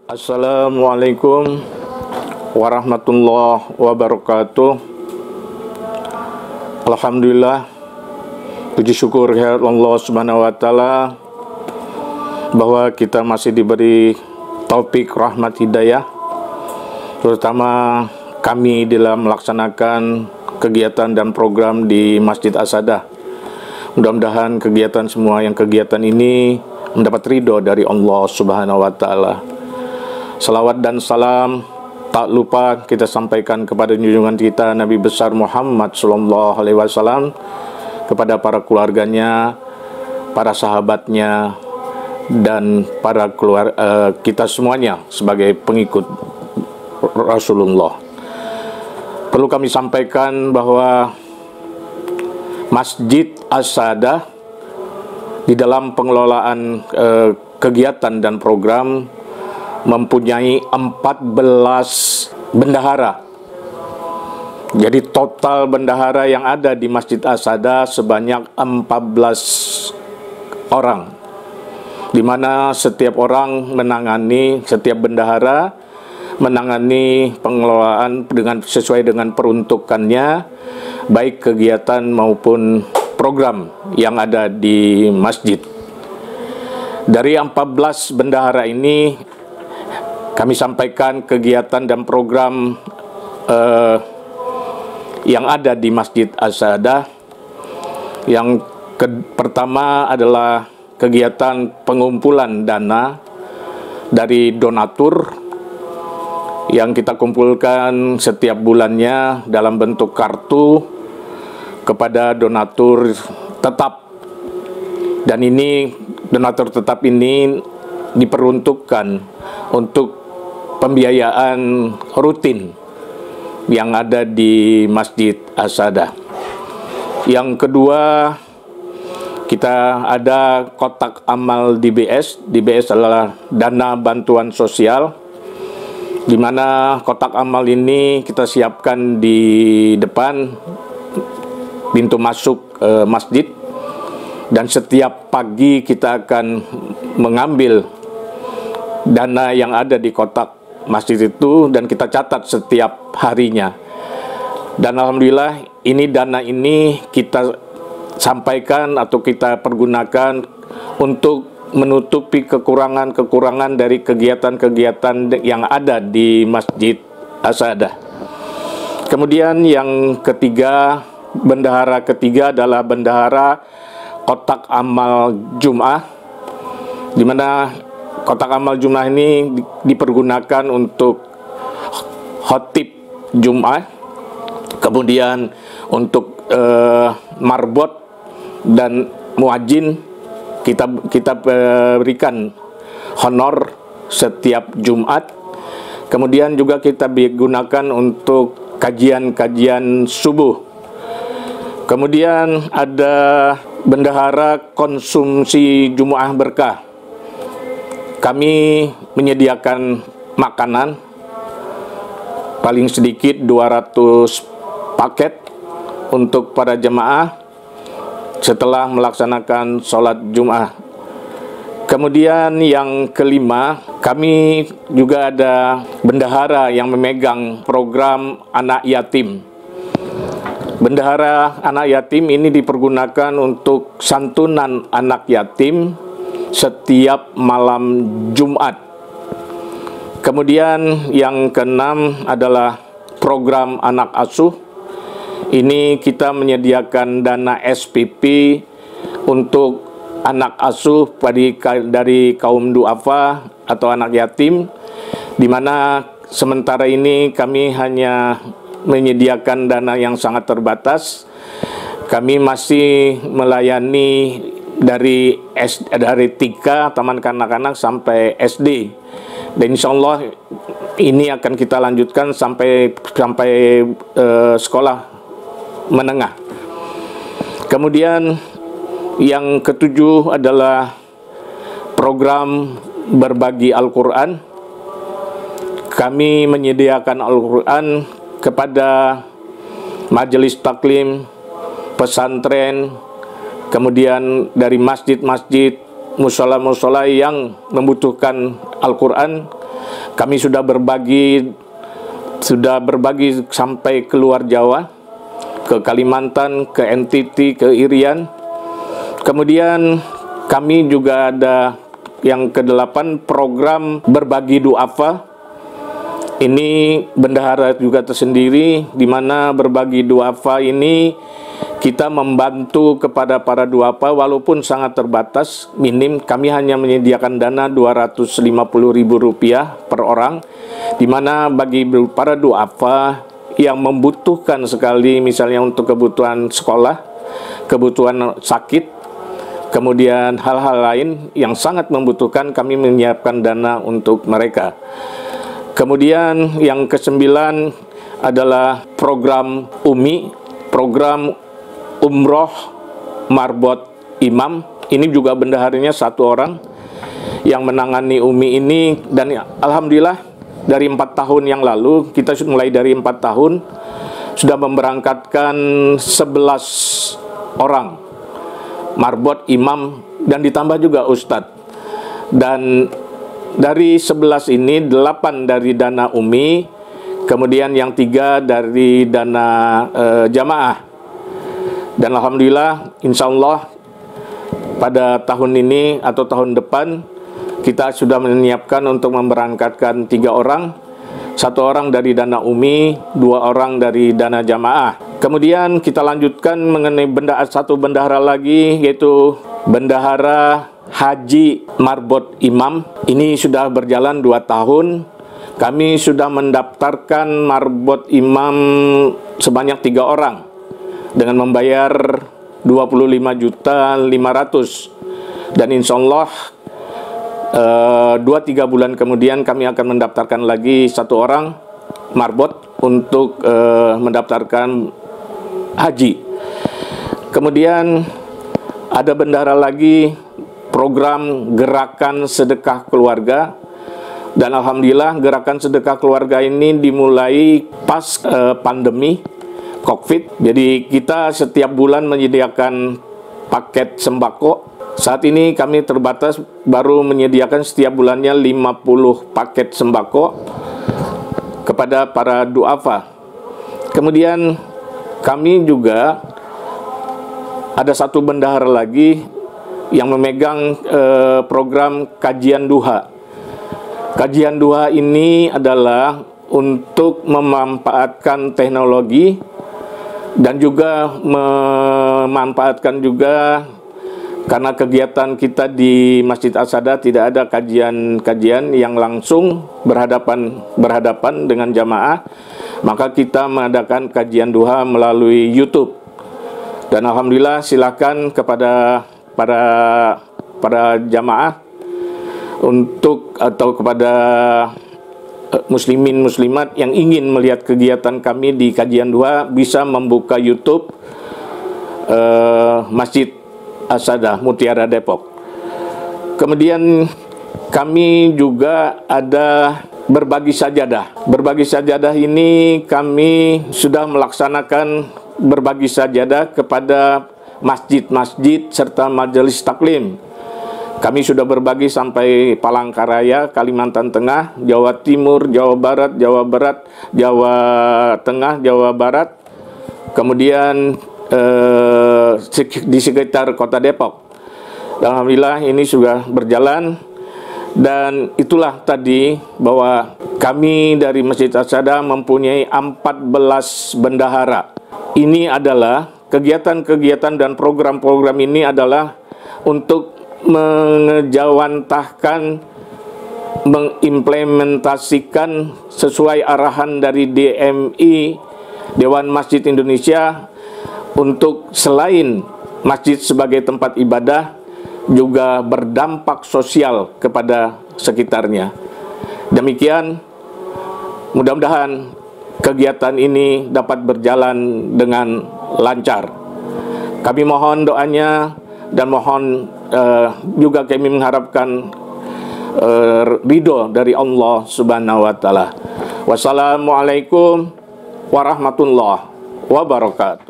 Assalamualaikum warahmatullahi wabarakatuh. Alhamdulillah, puji syukur kehadirat Allah Subhanahu wa taala bahwa kita masih diberi taufik rahmat hidayah, terutama kami dalam melaksanakan kegiatan dan program di Masjid Asadah. Mudah-mudahan kegiatan ini mendapat ridho dari Allah Subhanahu wa taala. Salawat dan salam tak lupa kita sampaikan kepada junjungan kita Nabi besar Muhammad sallallahu alaihi wasallam, kepada para keluarganya, para sahabatnya, dan para kita semuanya sebagai pengikut Rasulullah. Perlu kami sampaikan bahwa Masjid Asadah di dalam pengelolaan kegiatan dan program mempunyai 14 bendahara. Jadi total bendahara yang ada di Masjid Asadah sebanyak 14 orang, di mana setiap bendahara menangani pengelolaan sesuai dengan peruntukannya, baik kegiatan maupun program yang ada di masjid. Dari 14 bendahara ini kami sampaikan kegiatan dan program yang ada di Masjid Asadah. Yang pertama adalah kegiatan pengumpulan dana dari donatur yang kita kumpulkan setiap bulannya dalam bentuk kartu kepada donatur tetap. Dan donatur tetap ini diperuntukkan untuk pembiayaan rutin yang ada di Masjid Asadah. Yang kedua, kita ada kotak amal DBS. DBS adalah dana bantuan sosial, di mana kotak amal ini kita siapkan di depan pintu masuk masjid, dan setiap pagi kita akan mengambil dana yang ada di kotak masjid itu dan kita catat setiap harinya. Dan alhamdulillah dana ini kita sampaikan atau kita pergunakan untuk menutupi kekurangan-kekurangan dari kegiatan-kegiatan yang ada di Masjid Asadah. Kemudian yang ketiga, bendahara ketiga adalah bendahara kotak amal Jum'ah, di mana kotak amal Jum'ah ini dipergunakan untuk khotib Jum'ah, kemudian untuk marbot dan muadzin kita berikan honor setiap Jumat. Kemudian juga kita gunakan untuk kajian-kajian subuh. Kemudian ada bendahara konsumsi Jumu'ah berkah. Kami menyediakan makanan paling sedikit 200 paket untuk para jemaah setelah melaksanakan sholat Jum'ah. Kemudian yang kelima, kami juga ada bendahara yang memegang program anak yatim. Bendahara anak yatim ini dipergunakan untuk santunan anak yatim setiap malam Jumat. Kemudian yang keenam adalah program anak asuh. Ini kita menyediakan dana SPP untuk anak asuh dari kaum duafa atau anak yatim, di mana sementara ini kami hanya menyediakan dana yang sangat terbatas. Kami masih melayani dari TK, taman kanak-kanak, sampai SD. Dan insya Allah ini akan kita lanjutkan sampai sekolah menengah. Kemudian yang ketujuh adalah program berbagi Al-Quran. Kami menyediakan Al-Quran kepada majelis taklim, pesantren, kemudian dari masjid-masjid, musola-musola yang membutuhkan Al-Quran, Kami sudah berbagi sampai keluar Jawa, ke Kalimantan, ke NTT, ke Irian. Kemudian kami juga ada yang ke-8 program berbagi duafa. Ini bendahara juga tersendiri, di mana berbagi duafa ini kita membantu kepada para duafa walaupun sangat terbatas, minim. Kami hanya menyediakan dana Rp250.000 per orang, di mana bagi para duafa yang membutuhkan sekali, misalnya untuk kebutuhan sekolah, kebutuhan sakit, kemudian hal-hal lain yang sangat membutuhkan, kami menyiapkan dana untuk mereka. Kemudian yang ke-9 adalah program UMI, program Umroh Marbot Imam. Ini juga bendaharanya 1 orang yang menangani UMI ini, dan alhamdulillah dari 4 tahun yang lalu, kita mulai dari 4 tahun sudah memberangkatkan 11 orang marbot imam dan ditambah juga ustadz. Dan dari 11 ini 8 dari dana UMI, kemudian yang 3 dari dana jamaah. Dan alhamdulillah, insya Allah pada tahun ini atau tahun depan kita sudah menyiapkan untuk memberangkatkan 3 orang, 1 orang dari dana UMI, 2 orang dari dana jamaah. Kemudian kita lanjutkan mengenai satu bendahara lagi, yaitu bendahara Haji Marbot Imam. Ini sudah berjalan 2 tahun. Kami sudah mendaftarkan marbot imam sebanyak 3 orang dengan membayar 25.500.000. Dan insya Allah 2-3 bulan kemudian kami akan mendaftarkan lagi 1 orang marbot untuk mendaftarkan haji. Kemudian ada bendahara lagi, program Gerakan Sedekah Keluarga. Dan alhamdulillah gerakan sedekah keluarga ini dimulai pas pandemi COVID. Jadi kita setiap bulan menyediakan paket sembako. Saat ini kami terbatas baru menyediakan setiap bulannya 50 paket sembako kepada para duafa. Kemudian kami juga ada 1 bendahara lagi yang memegang program kajian duha. Kajian duha ini adalah untuk memanfaatkan teknologi dan juga memanfaatkan juga karena kegiatan kita di Masjid As-Sada tidak ada kajian-kajian yang langsung berhadapan dengan jamaah, maka kita mengadakan kajian duha melalui YouTube. Dan alhamdulillah silakan kepada para jamaah atau kepada muslimin muslimat yang ingin melihat kegiatan kami di kajian duha bisa membuka YouTube Masjid As-Sada Mutiara Depok. Kemudian kami juga ada berbagi sajadah. Berbagi sajadah ini kami sudah melaksanakan berbagi sajadah kepada masjid-masjid serta majelis taklim. Kami sudah berbagi sampai Palangkaraya, Kalimantan Tengah, Jawa Timur, Jawa Barat, Jawa Tengah, Jawa Barat. Kemudian di sekitar kota Depok. Alhamdulillah ini sudah berjalan. Dan itulah tadi bahwa kami dari Masjid As-Sada mempunyai 14 bendahara. Ini adalah kegiatan-kegiatan dan program-program ini adalah untuk mengejawantahkan, mengimplementasikan sesuai arahan dari DMI, Dewan Masjid Indonesia, untuk selain masjid sebagai tempat ibadah, juga berdampak sosial kepada sekitarnya. Demikian, mudah-mudahan kegiatan ini dapat berjalan dengan lancar. Kami mohon doanya dan mohon juga kami mengharapkan ridho dari Allah Subhanahu wa Ta'ala. Wassalamualaikum warahmatullahi wabarakatuh.